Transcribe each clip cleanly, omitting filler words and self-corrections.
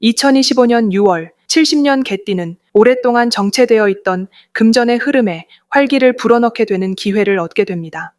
2025년 6월 70년 개띠는 오랫동안 정체되어 있던 금전의 흐름에 활기를 불어넣게 되는 기회를 얻게 됩니다.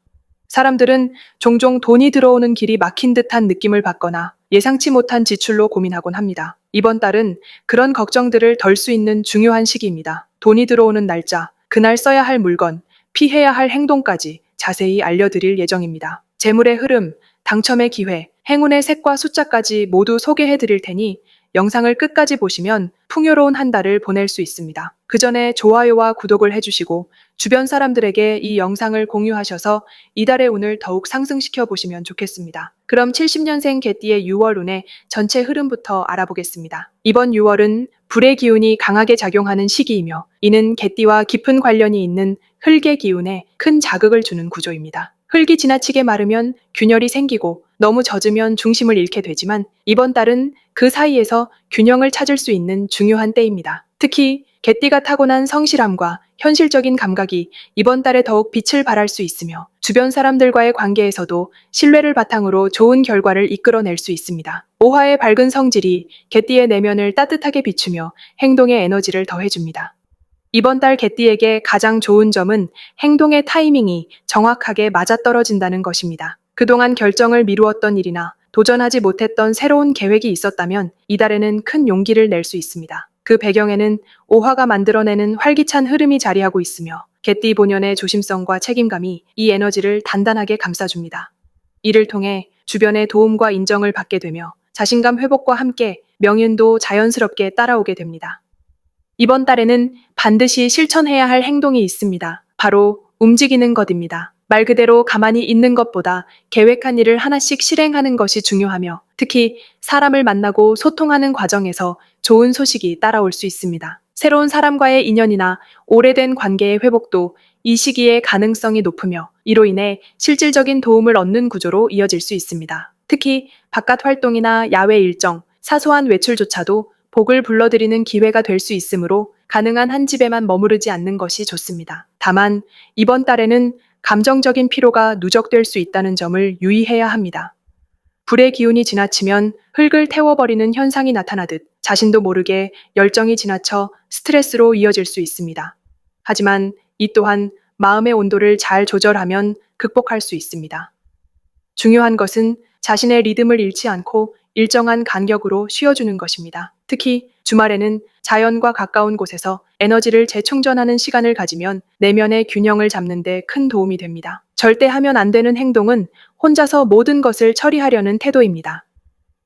사람들은 종종 돈이 들어오는 길이 막힌 듯한 느낌을 받거나 예상치 못한 지출로 고민하곤 합니다. 이번 달은 그런 걱정들을 덜 수 있는 중요한 시기입니다. 돈이 들어오는 날짜, 그날 써야 할 물건, 피해야 할 행동까지 자세히 알려드릴 예정입니다. 재물의 흐름, 당첨의 기회, 행운의 색과 숫자까지 모두 소개해 드릴 테니 영상을 끝까지 보시면 풍요로운 한 달을 보낼 수 있습니다. 그 전에 좋아요와 구독을 해주시고 주변 사람들에게 이 영상을 공유하셔서 이달의 운을 더욱 상승시켜 보시면 좋겠습니다. 그럼 70년생 개띠의 6월 운의 전체 흐름부터 알아보겠습니다. 이번 6월은 불의 기운이 강하게 작용하는 시기이며 이는 개띠와 깊은 관련이 있는 흙의 기운에 큰 자극을 주는 구조입니다. 흙이 지나치게 마르면 균열이 생기고 너무 젖으면 중심을 잃게 되지만 이번 달은 그 사이에서 균형을 찾을 수 있는 중요한 때입니다. 특히 개띠가 타고난 성실함과 현실적인 감각이 이번 달에 더욱 빛을 발할 수 있으며 주변 사람들과의 관계에서도 신뢰를 바탕으로 좋은 결과를 이끌어낼 수 있습니다. 오화의 밝은 성질이 개띠의 내면을 따뜻하게 비추며 행동의 에너지를 더해줍니다. 이번 달 개띠에게 가장 좋은 점은 행동의 타이밍이 정확하게 맞아떨어진다는 것입니다. 그동안 결정을 미루었던 일이나 도전하지 못했던 새로운 계획이 있었다면 이달에는 큰 용기를 낼 수 있습니다. 그 배경에는 오화가 만들어내는 활기찬 흐름이 자리하고 있으며 개띠 본연의 조심성과 책임감이 이 에너지를 단단하게 감싸줍니다. 이를 통해 주변의 도움과 인정을 받게 되며 자신감 회복과 함께 명운도 자연스럽게 따라오게 됩니다. 이번 달에는 반드시 실천해야 할 행동이 있습니다. 바로 움직이는 것입니다. 말 그대로 가만히 있는 것보다 계획한 일을 하나씩 실행하는 것이 중요하며 특히 사람을 만나고 소통하는 과정에서 좋은 소식이 따라올 수 있습니다. 새로운 사람과의 인연이나 오래된 관계의 회복도 이 시기에 가능성이 높으며 이로 인해 실질적인 도움을 얻는 구조로 이어질 수 있습니다. 특히 바깥 활동이나 야외 일정, 사소한 외출조차도 복을 불러들이는 기회가 될 수 있으므로 가능한 한 집에만 머무르지 않는 것이 좋습니다. 다만 이번 달에는 감정적인 피로가 누적될 수 있다는 점을 유의해야 합니다. 불의 기운이 지나치면 흙을 태워버리는 현상이 나타나듯 자신도 모르게 열정이 지나쳐 스트레스로 이어질 수 있습니다. 하지만 이 또한 마음의 온도를 잘 조절하면 극복할 수 있습니다. 중요한 것은 자신의 리듬을 잃지 않고 일정한 간격으로 쉬어주는 것입니다. 특히 주말에는 자연과 가까운 곳에서 에너지를 재충전하는 시간을 가지면 내면의 균형을 잡는 데 큰 도움이 됩니다. 절대 하면 안 되는 행동은 혼자서 모든 것을 처리하려는 태도입니다.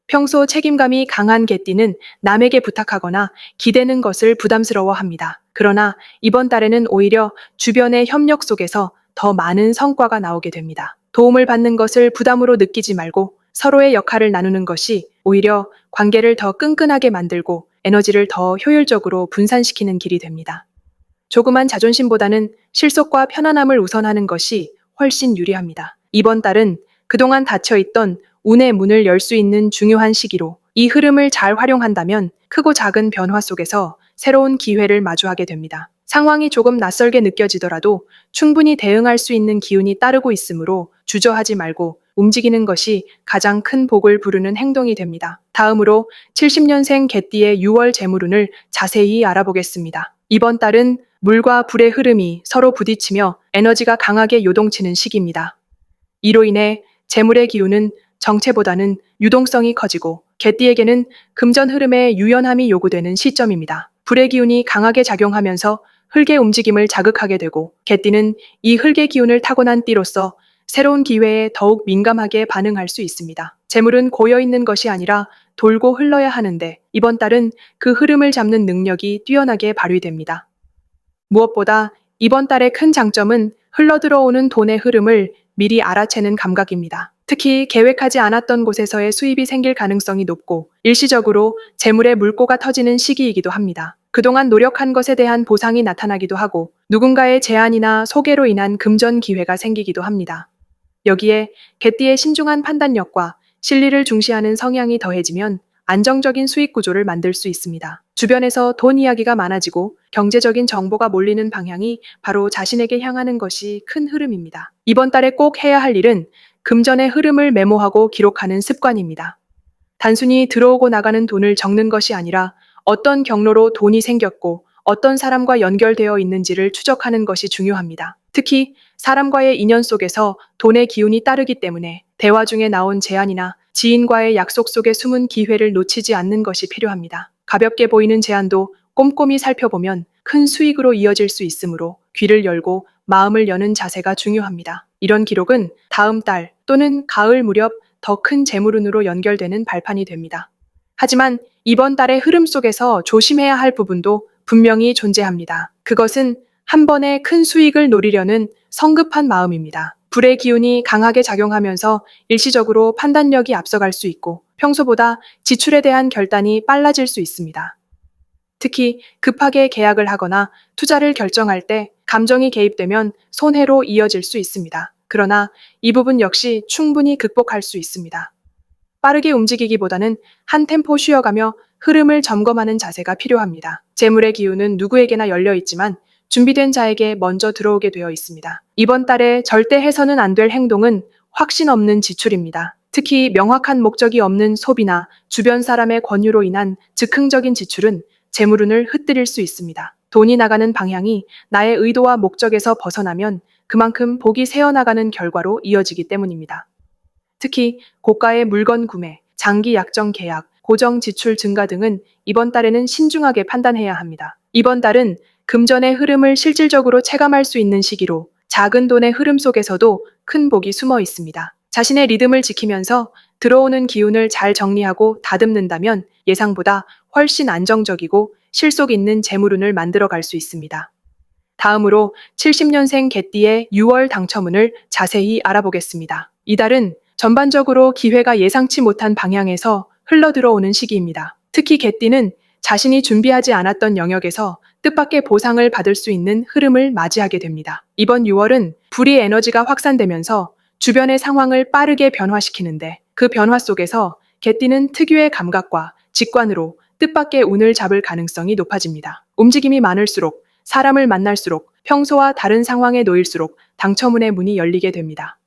평소 책임감이 강한 개띠는 남에게 부탁하거나 기대는 것을 부담스러워합니다. 그러나 이번 달에는 오히려 주변의 협력 속에서 더 많은 성과가 나오게 됩니다. 도움을 받는 것을 부담으로 느끼지 말고 서로의 역할을 나누는 것이 오히려 관계를 더 끈끈하게 만들고 에너지를 더 효율적으로 분산시키는 길이 됩니다. 조그만 자존심보다는 실속과 편안함을 우선하는 것이 훨씬 유리합니다. 이번 달은 그동안 닫혀있던 운의 문을 열 수 있는 중요한 시기로 이 흐름을 잘 활용한다면 크고 작은 변화 속에서 새로운 기회를 마주하게 됩니다. 상황이 조금 낯설게 느껴지더라도 충분히 대응할 수 있는 기운이 따르고 있으므로 주저하지 말고 움직이는 것이 가장 큰 복을 부르는 행동이 됩니다. 다음으로 70년생 개띠의 6월 재물운을 자세히 알아보겠습니다. 이번 달은 물과 불의 흐름이 서로 부딪히며 에너지가 강하게 요동치는 시기입니다. 이로 인해 재물의 기운은 정체보다는 유동성이 커지고 개띠에게는 금전 흐름의 유연함이 요구되는 시점입니다. 불의 기운이 강하게 작용하면서 흙의 움직임을 자극하게 되고 개띠는 이 흙의 기운을 타고난 띠로서 새로운 기회에 더욱 민감하게 반응할 수 있습니다. 재물은 고여있는 것이 아니라 돌고 흘러야 하는데 이번 달은 그 흐름을 잡는 능력이 뛰어나게 발휘됩니다. 무엇보다 이번 달의 큰 장점은 흘러들어오는 돈의 흐름을 미리 알아채는 감각입니다. 특히 계획하지 않았던 곳에서의 수입이 생길 가능성이 높고 일시적으로 재물의 물꼬가 터지는 시기이기도 합니다. 그동안 노력한 것에 대한 보상이 나타나기도 하고 누군가의 제안이나 소개로 인한 금전 기회가 생기기도 합니다. 여기에 개띠의 신중한 판단력과 실리를 중시하는 성향이 더해지면 안정적인 수익 구조를 만들 수 있습니다. 주변에서 돈 이야기가 많아지고 경제적인 정보가 몰리는 방향이 바로 자신에게 향하는 것이 큰 흐름입니다. 이번 달에 꼭 해야 할 일은 금전의 흐름을 메모하고 기록하는 습관입니다. 단순히 들어오고 나가는 돈을 적는 것이 아니라 어떤 경로로 돈이 생겼고 어떤 사람과 연결되어 있는지를 추적하는 것이 중요합니다. 특히 사람과의 인연 속에서 돈의 기운이 따르기 때문에 대화 중에 나온 제안이나 지인과의 약속 속의 숨은 기회를 놓치지 않는 것이 필요합니다. 가볍게 보이는 제안도 꼼꼼히 살펴보면 큰 수익으로 이어질 수 있으므로 귀를 열고 마음을 여는 자세가 중요합니다. 이런 기록은 다음 달 또는 가을 무렵 더 큰 재물운으로 연결되는 발판이 됩니다. 하지만 이번 달의 흐름 속에서 조심해야 할 부분도 분명히 존재합니다. 그것은 한 번에 큰 수익을 노리려는 성급한 마음입니다. 불의 기운이 강하게 작용하면서 일시적으로 판단력이 앞서갈 수 있고 평소보다 지출에 대한 결단이 빨라질 수 있습니다. 특히 급하게 계약을 하거나 투자를 결정할 때 감정이 개입되면 손해로 이어질 수 있습니다. 그러나 이 부분 역시 충분히 극복할 수 있습니다. 빠르게 움직이기보다는 한 템포 쉬어가며 흐름을 점검하는 자세가 필요합니다. 재물의 기운은 누구에게나 열려 있지만 준비된 자에게 먼저 들어오게 되어 있습니다. 이번 달에 절대 해서는 안 될 행동은 확신 없는 지출입니다. 특히 명확한 목적이 없는 소비나 주변 사람의 권유로 인한 즉흥적인 지출은 재물운을 흩뜨릴 수 있습니다. 돈이 나가는 방향이 나의 의도와 목적에서 벗어나면 그만큼 복이 새어나가는 결과로 이어지기 때문입니다. 특히 고가의 물건 구매, 장기 약정 계약, 고정 지출 증가 등은 이번 달에는 신중하게 판단해야 합니다. 이번 달은 금전의 흐름을 실질적으로 체감할 수 있는 시기로 작은 돈의 흐름 속에서도 큰 복이 숨어 있습니다. 자신의 리듬을 지키면서 들어오는 기운을 잘 정리하고 다듬는다면 예상보다 훨씬 안정적이고 실속 있는 재물운을 만들어 갈 수 있습니다. 다음으로 70년생 개띠의 6월 당첨운을 자세히 알아보겠습니다. 이달은 전반적으로 기회가 예상치 못한 방향에서 흘러들어오는 시기입니다. 특히 개띠는 자신이 준비하지 않았던 영역에서 뜻밖의 보상을 받을 수 있는 흐름을 맞이하게 됩니다. 이번 6월은 불의 에너지가 확산되면서 주변의 상황을 빠르게 변화시키는데 그 변화 속에서 개띠는 특유의 감각과 직관으로 뜻밖의 운을 잡을 가능성이 높아집니다. 움직임이 많을수록 사람을 만날수록 평소와 다른 상황에 놓일수록 당첨운의 문이 열리게 됩니다.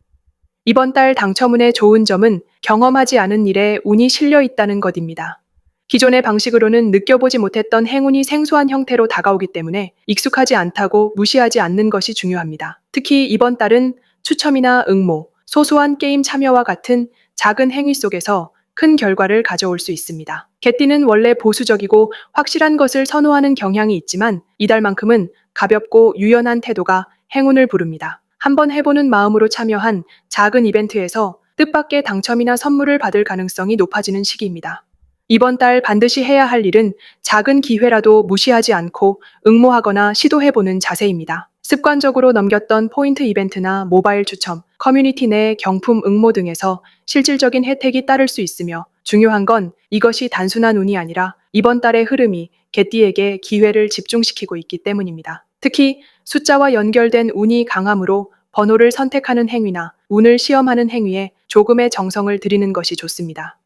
이번 달 당첨운의 좋은 점은 경험하지 않은 일에 운이 실려 있다는 것입니다. 기존의 방식으로는 느껴보지 못했던 행운이 생소한 형태로 다가오기 때문에 익숙하지 않다고 무시하지 않는 것이 중요합니다. 특히 이번 달은 추첨이나 응모, 소소한 게임 참여와 같은 작은 행위 속에서 큰 결과를 가져올 수 있습니다. 개띠는 원래 보수적이고 확실한 것을 선호하는 경향이 있지만 이달만큼은 가볍고 유연한 태도가 행운을 부릅니다. 한번 해보는 마음으로 참여한 작은 이벤트에서 뜻밖의 당첨이나 선물을 받을 가능성이 높아지는 시기입니다. 이번 달 반드시 해야 할 일은 작은 기회라도 무시하지 않고 응모하거나 시도해보는 자세입니다. 습관적으로 넘겼던 포인트 이벤트나 모바일 추첨, 커뮤니티 내 경품 응모 등에서 실질적인 혜택이 따를 수 있으며 중요한 건 이것이 단순한 운이 아니라 이번 달의 흐름이 개띠에게 기회를 집중시키고 있기 때문입니다. 특히 숫자와 연결된 운이 강함으로 번호를 선택하는 행위나 운을 시험하는 행위에 조금의 정성을 들이는 것이 좋습니다.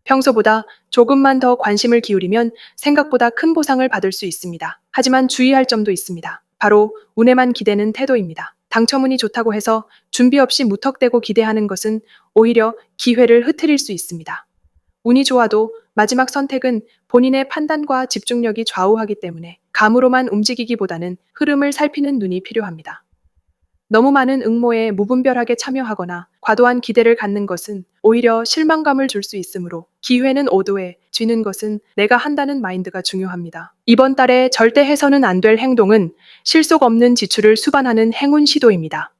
평소보다 조금만 더 관심을 기울이면 생각보다 큰 보상을 받을 수 있습니다. 하지만 주의할 점도 있습니다. 바로 운에만 기대는 태도입니다. 당첨운이 좋다고 해서 준비 없이 무턱대고 기대하는 것은 오히려 기회를 흐트릴 수 있습니다. 운이 좋아도 마지막 선택은 본인의 판단과 집중력이 좌우하기 때문에 감으로만 움직이기보다는 흐름을 살피는 눈이 필요합니다. 너무 많은 응모에 무분별하게 참여하거나 과도한 기대를 갖는 것은 오히려 실망감을 줄 수 있으므로 기회는 오도에 쥐는 것은 내가 한다는 마인드가 중요합니다. 이번 달에 절대 해서는 안 될 행동은 실속 없는 지출을 수반하는 행운 시도입니다.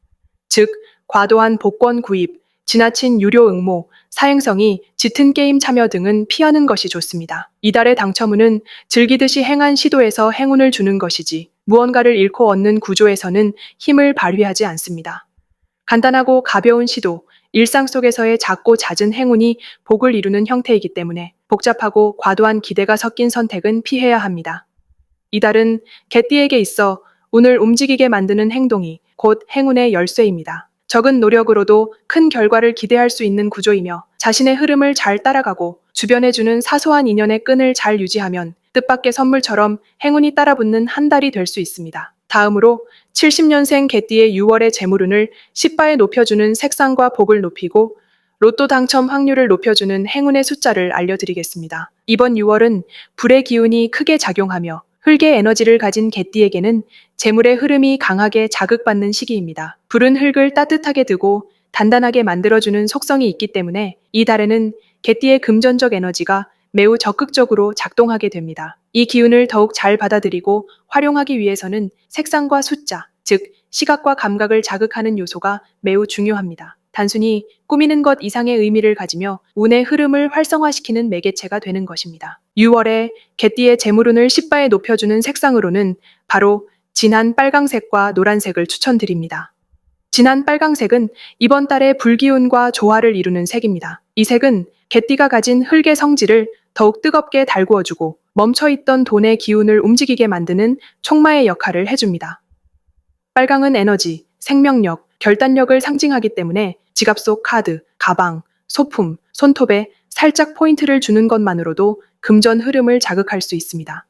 즉, 과도한 복권 구입, 지나친 유료 응모, 사행성이 짙은 게임 참여 등은 피하는 것이 좋습니다. 이달의 당첨운은 즐기듯이 행한 시도에서 행운을 주는 것이지 무언가를 잃고 얻는 구조에서는 힘을 발휘하지 않습니다. 간단하고 가벼운 시도, 일상 속에서의 작고 잦은 행운이 복을 이루는 형태이기 때문에 복잡하고 과도한 기대가 섞인 선택은 피해야 합니다. 이달은 개띠에게 있어 운을 움직이게 만드는 행동이 곧 행운의 열쇠입니다. 적은 노력으로도 큰 결과를 기대할 수 있는 구조이며 자신의 흐름을 잘 따라가고 주변에 주는 사소한 인연의 끈을 잘 유지하면 뜻밖의 선물처럼 행운이 따라붙는 한 달이 될 수 있습니다. 다음으로 70년생 개띠의 6월의 재물운을 10바에 높여주는 색상과 복을 높이고 로또 당첨 확률을 높여주는 행운의 숫자를 알려드리겠습니다. 이번 6월은 불의 기운이 크게 작용하며 흙의 에너지를 가진 개띠에게는 재물의 흐름이 강하게 자극받는 시기입니다. 불은 흙을 따뜻하게 두고 단단하게 만들어주는 속성이 있기 때문에 이 달에는 개띠의 금전적 에너지가 매우 적극적으로 작동하게 됩니다. 이 기운을 더욱 잘 받아들이고 활용하기 위해서는 색상과 숫자, 즉 시각과 감각을 자극하는 요소가 매우 중요합니다. 단순히 꾸미는 것 이상의 의미를 가지며 운의 흐름을 활성화시키는 매개체가 되는 것입니다. 6월에 개띠의 재물운을 10배에 높여주는 색상으로는 바로 진한 빨강색과 노란색을 추천드립니다. 진한 빨강색은 이번 달의 불기운과 조화를 이루는 색입니다. 이 색은 개띠가 가진 흙의 성질을 더욱 뜨겁게 달구어주고 멈춰있던 돈의 기운을 움직이게 만드는 촉마의 역할을 해줍니다. 빨강은 에너지, 생명력, 결단력을 상징하기 때문에 지갑 속 카드, 가방, 소품, 손톱에 살짝 포인트를 주는 것만으로도 금전 흐름을 자극할 수 있습니다.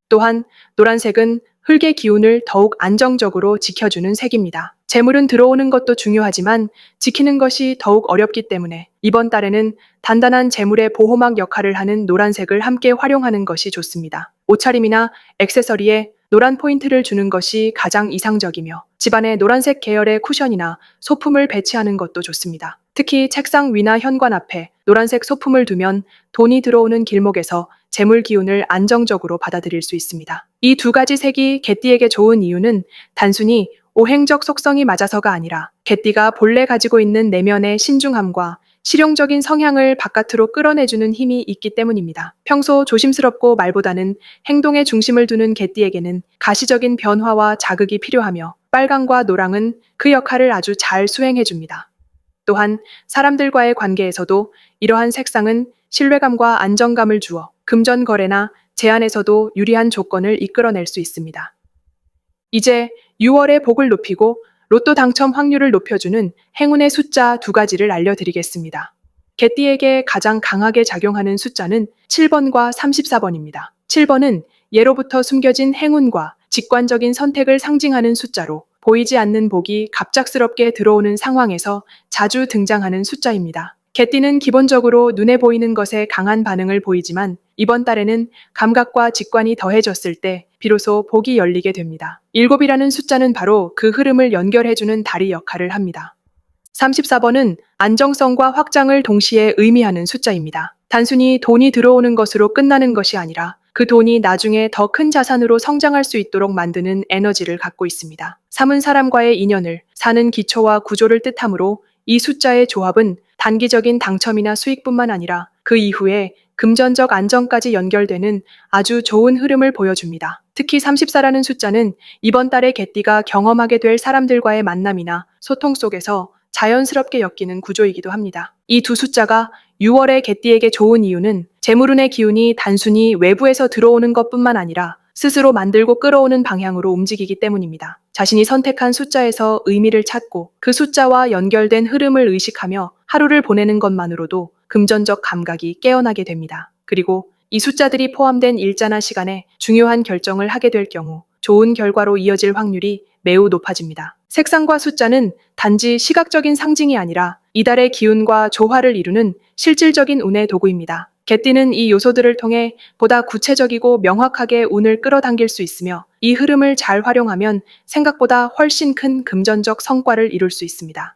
또한 노란색은 흙의 기운을 더욱 안정적으로 지켜주는 색입니다. 재물은 들어오는 것도 중요하지만 지키는 것이 더욱 어렵기 때문에 이번 달에는 단단한 재물의 보호막 역할을 하는 노란색을 함께 활용하는 것이 좋습니다. 옷차림이나 액세서리에 노란 포인트를 주는 것이 가장 이상적이며 집안에 노란색 계열의 쿠션이나 소품을 배치하는 것도 좋습니다. 특히 책상 위나 현관 앞에 노란색 소품을 두면 돈이 들어오는 길목에서 재물 기운을 안정적으로 받아들일 수 있습니다. 이 두 가지 색이 개띠에게 좋은 이유는 단순히 오행적 속성이 맞아서가 아니라 개띠가 본래 가지고 있는 내면의 신중함과 실용적인 성향을 바깥으로 끌어내주는 힘이 있기 때문입니다. 평소 조심스럽고 말보다는 행동에 중심을 두는 개띠에게는 가시적인 변화와 자극이 필요하며 빨강과 노랑은 그 역할을 아주 잘 수행해줍니다. 또한 사람들과의 관계에서도 이러한 색상은 신뢰감과 안정감을 주어 금전 거래나 제안에서도 유리한 조건을 이끌어낼 수 있습니다. 이제 6월의 복을 높이고 로또 당첨 확률을 높여주는 행운의 숫자 2가지를 알려드리겠습니다. 개띠에게 가장 강하게 작용하는 숫자는 7번과 34번입니다. 7번은 예로부터 숨겨진 행운과 직관적인 선택을 상징하는 숫자로 보이지 않는 복이 갑작스럽게 들어오는 상황에서 자주 등장하는 숫자입니다. 개띠는 기본적으로 눈에 보이는 것에 강한 반응을 보이지만 이번 달에는 감각과 직관이 더해졌을 때 비로소 복이 열리게 됩니다. 7이라는 숫자는 바로 그 흐름을 연결해주는 다리 역할을 합니다. 34번은 안정성과 확장을 동시에 의미하는 숫자입니다. 단순히 돈이 들어오는 것으로 끝나는 것이 아니라 그 돈이 나중에 더 큰 자산으로 성장할 수 있도록 만드는 에너지를 갖고 있습니다. 3은 사람과의 인연을, 사는 기초와 구조를 뜻하므로 이 숫자의 조합은 단기적인 당첨이나 수익뿐만 아니라 그 이후에 금전적 안정까지 연결되는 아주 좋은 흐름을 보여줍니다. 특히 34라는 숫자는 이번 달에 개띠가 경험하게 될 사람들과의 만남이나 소통 속에서 자연스럽게 엮이는 구조이기도 합니다. 이 두 숫자가 6월에 개띠에게 좋은 이유는 재물운의 기운이 단순히 외부에서 들어오는 것뿐만 아니라 스스로 만들고 끌어오는 방향으로 움직이기 때문입니다. 자신이 선택한 숫자에서 의미를 찾고 그 숫자와 연결된 흐름을 의식하며 하루를 보내는 것만으로도 금전적 감각이 깨어나게 됩니다. 그리고 이 숫자들이 포함된 일자나 시간에 중요한 결정을 하게 될 경우 좋은 결과로 이어질 확률이 매우 높아집니다. 색상과 숫자는 단지 시각적인 상징이 아니라 이달의 기운과 조화를 이루는 실질적인 운의 도구입니다. 개띠는 이 요소들을 통해 보다 구체적이고 명확하게 운을 끌어당길 수 있으며 이 흐름을 잘 활용하면 생각보다 훨씬 큰 금전적 성과를 이룰 수 있습니다.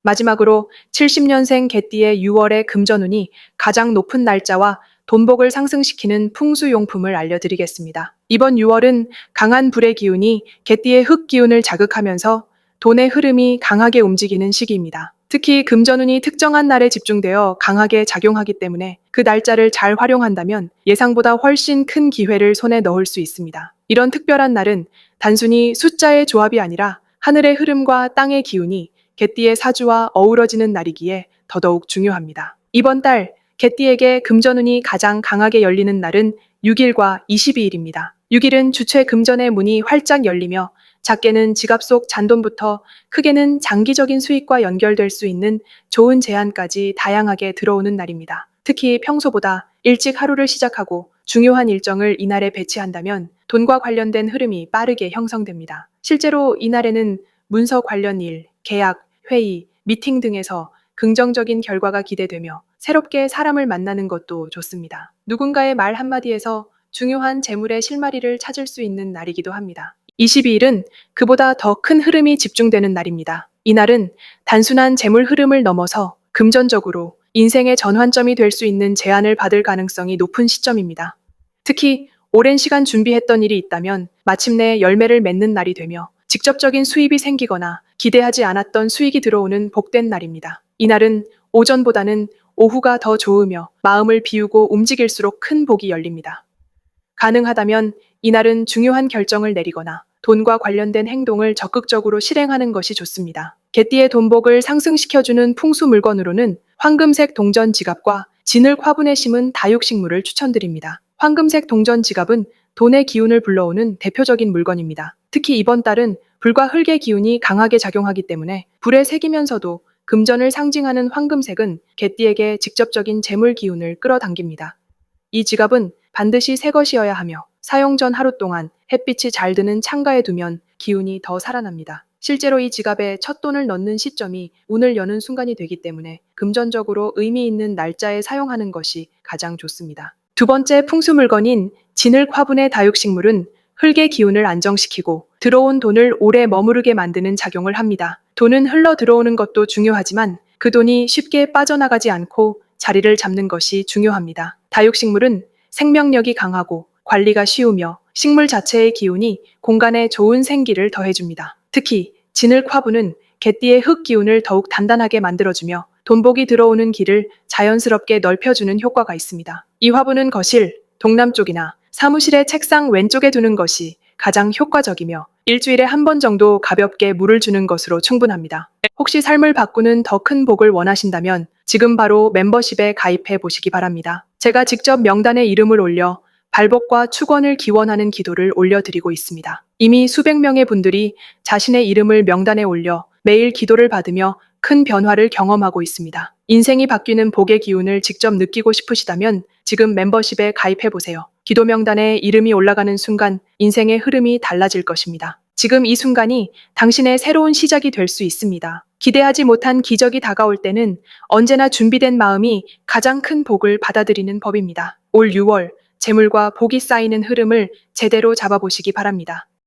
마지막으로 70년생 개띠의 6월의 금전운이 가장 높은 날짜와 돈복을 상승시키는 풍수용품을 알려드리겠습니다. 이번 6월은 강한 불의 기운이 개띠의 흙 기운을 자극하면서 돈의 흐름이 강하게 움직이는 시기입니다. 특히 금전운이 특정한 날에 집중되어 강하게 작용하기 때문에 그 날짜를 잘 활용한다면 예상보다 훨씬 큰 기회를 손에 넣을 수 있습니다. 이런 특별한 날은 단순히 숫자의 조합이 아니라 하늘의 흐름과 땅의 기운이 개띠의 사주와 어우러지는 날이기에 더더욱 중요합니다. 이번 달 개띠에게 금전운이 가장 강하게 열리는 날은 6일과 22일입니다. 6일은 주최 금전의 문이 활짝 열리며 작게는 지갑 속 잔돈부터 크게는 장기적인 수익과 연결될 수 있는 좋은 제안까지 다양하게 들어오는 날입니다. 특히 평소보다 일찍 하루를 시작하고 중요한 일정을 이날에 배치한다면 돈과 관련된 흐름이 빠르게 형성됩니다. 실제로 이날에는 문서 관련 일, 계약, 회의, 미팅 등에서 긍정적인 결과가 기대되며 새롭게 사람을 만나는 것도 좋습니다. 누군가의 말 한마디에서 중요한 재물의 실마리를 찾을 수 있는 날이기도 합니다. 22일은 그보다 더 큰 흐름이 집중되는 날입니다. 이날은 단순한 재물 흐름을 넘어서 금전적으로 인생의 전환점이 될 수 있는 제안을 받을 가능성이 높은 시점입니다. 특히 오랜 시간 준비했던 일이 있다면 마침내 열매를 맺는 날이 되며 직접적인 수입이 생기거나 기대하지 않았던 수익이 들어오는 복된 날입니다. 이날은 오전보다는 오후가 더 좋으며 마음을 비우고 움직일수록 큰 복이 열립니다. 가능하다면 이날은 중요한 결정을 내리거나 돈과 관련된 행동을 적극적으로 실행하는 것이 좋습니다. 개띠의 돈복을 상승시켜주는 풍수 물건으로는 황금색 동전 지갑과 진을 화분에 심은 다육식물을 추천드립니다. 황금색 동전 지갑은 돈의 기운을 불러오는 대표적인 물건입니다. 특히 이번 달은 불과 흙의 기운이 강하게 작용하기 때문에 불에 새기면서도 금전을 상징하는 황금색은 개띠에게 직접적인 재물 기운을 끌어당깁니다. 이 지갑은 반드시 새 것이어야 하며 사용 전 하루 동안 햇빛이 잘 드는 창가에 두면 기운이 더 살아납니다. 실제로 이 지갑에 첫 돈을 넣는 시점이 운을 여는 순간이 되기 때문에 금전적으로 의미 있는 날짜에 사용하는 것이 가장 좋습니다. 두 번째 풍수 물건인 진흙 화분의 다육식물은 흙의 기운을 안정시키고 들어온 돈을 오래 머무르게 만드는 작용을 합니다. 돈은 흘러 들어오는 것도 중요하지만 그 돈이 쉽게 빠져나가지 않고 자리를 잡는 것이 중요합니다. 다육식물은 생명력이 강하고 관리가 쉬우며 식물 자체의 기운이 공간에 좋은 생기를 더해줍니다. 특히 진흙 화분은 개띠의 흙 기운을 더욱 단단하게 만들어주며 돈복이 들어오는 길을 자연스럽게 넓혀주는 효과가 있습니다. 이 화분은 거실, 동남쪽이나 사무실의 책상 왼쪽에 두는 것이 가장 효과적이며 일주일에 한 번 정도 가볍게 물을 주는 것으로 충분합니다. 혹시 삶을 바꾸는 더 큰 복을 원하신다면 지금 바로 멤버십에 가입해 보시기 바랍니다. 제가 직접 명단에 이름을 올려 발복과 축원을 기원하는 기도를 올려드리고 있습니다. 이미 수백 명의 분들이 자신의 이름을 명단에 올려 매일 기도를 받으며 큰 변화를 경험하고 있습니다. 인생이 바뀌는 복의 기운을 직접 느끼고 싶으시다면 지금 멤버십에 가입해보세요. 기도 명단에 이름이 올라가는 순간 인생의 흐름이 달라질 것입니다. 지금 이 순간이 당신의 새로운 시작이 될 수 있습니다. 기대하지 못한 기적이 다가올 때는 언제나 준비된 마음이 가장 큰 복을 받아들이는 법입니다. 올 6월 재물과 복이 쌓이는 흐름을 제대로 잡아보시기 바랍니다.